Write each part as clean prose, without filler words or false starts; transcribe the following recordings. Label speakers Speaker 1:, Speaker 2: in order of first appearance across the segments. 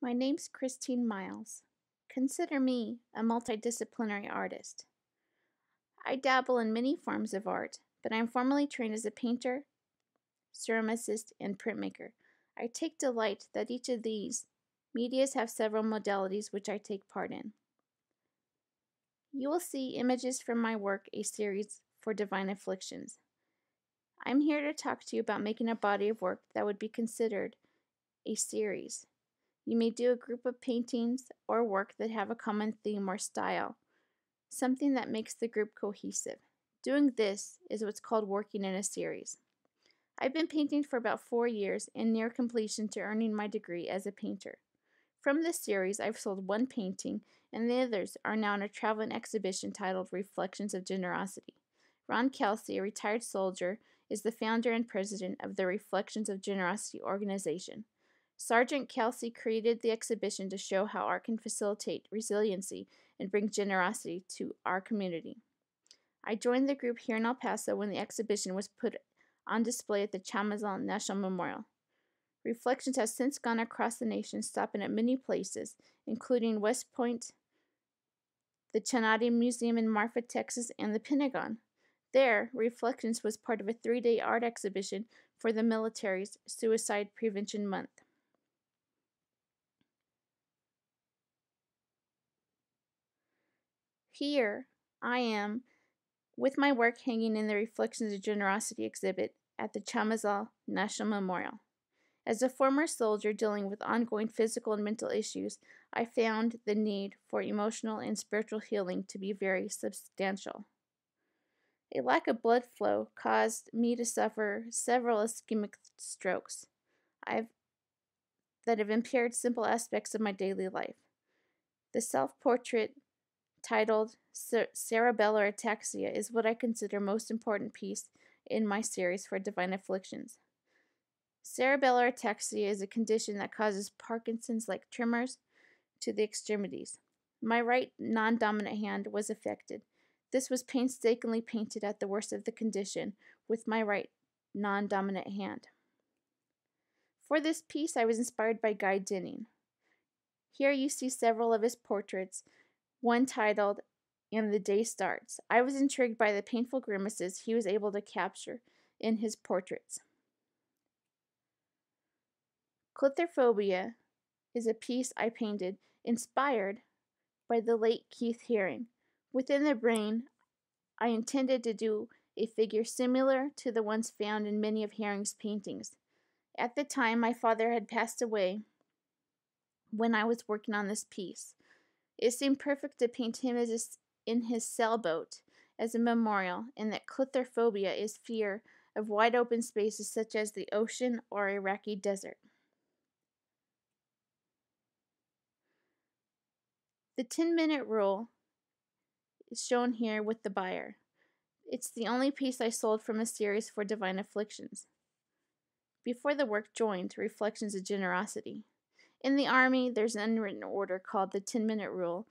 Speaker 1: My name's Christine Miles. Consider me a multidisciplinary artist. I dabble in many forms of art, but I am formally trained as a painter, ceramicist, and printmaker. I take delight that each of these medias have several modalities which I take part in. You will see Images from My Work, a series for Divine Afflictions. I'm here to talk to you about making a body of work that would be considered a series. You may do a group of paintings or work that have a common theme or style, something that makes the group cohesive. Doing this is what's called working in a series. I've been painting for about 4 years and near completion to earning my degree as a painter. From this series, I've sold one painting, and the others are now in a traveling exhibition titled Reflections of Generosity. Ron Kelsey, a retired soldier, is the founder and president of the Reflections of Generosity organization. Sergeant Kelsey created the exhibition to show how art can facilitate resiliency and bring generosity to our community. I joined the group here in El Paso when the exhibition was put on display at the Chamizal National Memorial. Reflections has since gone across the nation, stopping at many places, including West Point, the Chenadi Museum in Marfa, Texas, and the Pentagon. There, Reflections was part of a 3-day art exhibition for the military's Suicide Prevention Month. Here I am with my work hanging in the Reflections of Generosity exhibit at the Chamizal National Memorial. As a former soldier dealing with ongoing physical and mental issues, I found the need for emotional and spiritual healing to be very substantial. A lack of blood flow caused me to suffer several ischemic strokes that have impaired simple aspects of my daily life. The self-portrait titled Cerebellar Ataxia is what I consider most important piece in my series for Divine Afflictions. Cerebellar ataxia is a condition that causes Parkinson's-like tremors to the extremities. My right non-dominant hand was affected. This was painstakingly painted at the worst of the condition with my right non-dominant hand. For this piece, I was inspired by Guy Dinning. Here you see several of his portraits, one titled And the Day Starts. I was intrigued by the painful grimaces he was able to capture in his portraits. Claustrophobia is a piece I painted inspired by the late Keith Haring. Within the brain, I intended to do a figure similar to the ones found in many of Haring's paintings. At the time, my father had passed away when I was working on this piece. It seemed perfect to paint him in his sailboat as a memorial, and that claustrophobia is fear of wide open spaces such as the ocean or Iraqi desert. The 10-minute rule is shown here with the buyer. It's the only piece I sold from a series for Divine Afflictions. Before the work joined Reflections of Generosity. In the Army, there's an unwritten order called the 10-minute rule,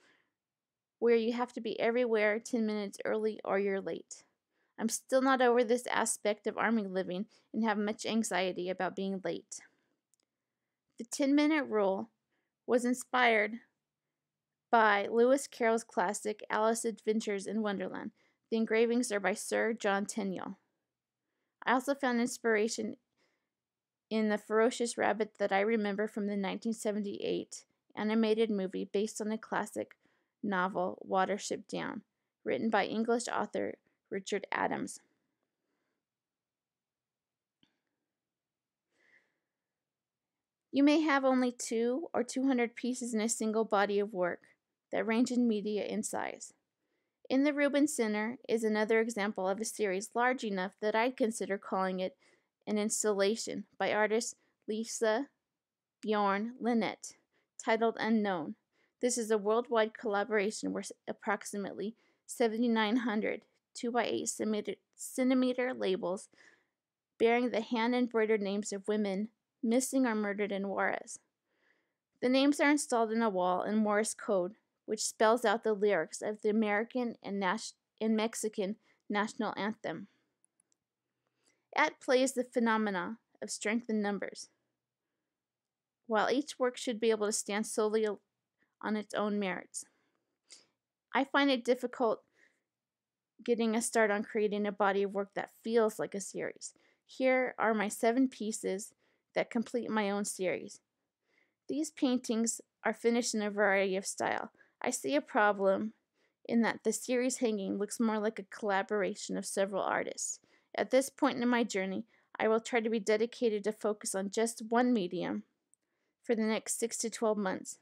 Speaker 1: where you have to be everywhere 10 minutes early or you're late. I'm still not over this aspect of Army living and have much anxiety about being late. The 10-minute rule was inspired by Lewis Carroll's classic Alice's Adventures in Wonderland. The engravings are by Sir John Tenniel. I also found inspiration in the ferocious rabbit that I remember from the 1978 animated movie based on the classic novel Watership Down, written by English author Richard Adams. You may have only 2 or 200 pieces in a single body of work that range in media and size. In the Rubin Center is another example of a series large enough that I'd consider calling it an installation by artist Lisa Bjorn Linnet, titled Unknown. This is a worldwide collaboration where approximately 7,900 2x8 centimeter labels bearing the hand-embroidered names of women missing or murdered in Juarez. The names are installed in a wall in Morse code, which spells out the lyrics of the American and Mexican national anthem. At play is the phenomena of strength in numbers. while each work should be able to stand solely on its own merits. I find it difficult getting a start on creating a body of work that feels like a series. Here are my 7 pieces that complete my own series. These paintings are finished in a variety of style. I see a problem in that the series hanging looks more like a collaboration of several artists. At this point in my journey, I will try to be dedicated to focus on just one medium for the next 6 to 12 months.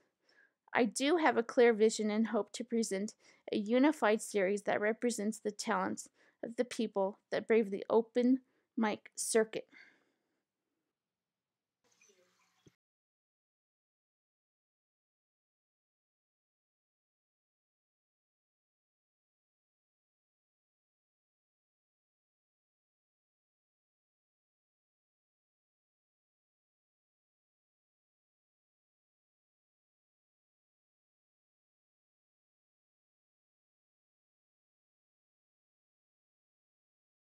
Speaker 1: I do have a clear vision and hope to present a unified series that represents the talents of the people that brave the open mic circuit.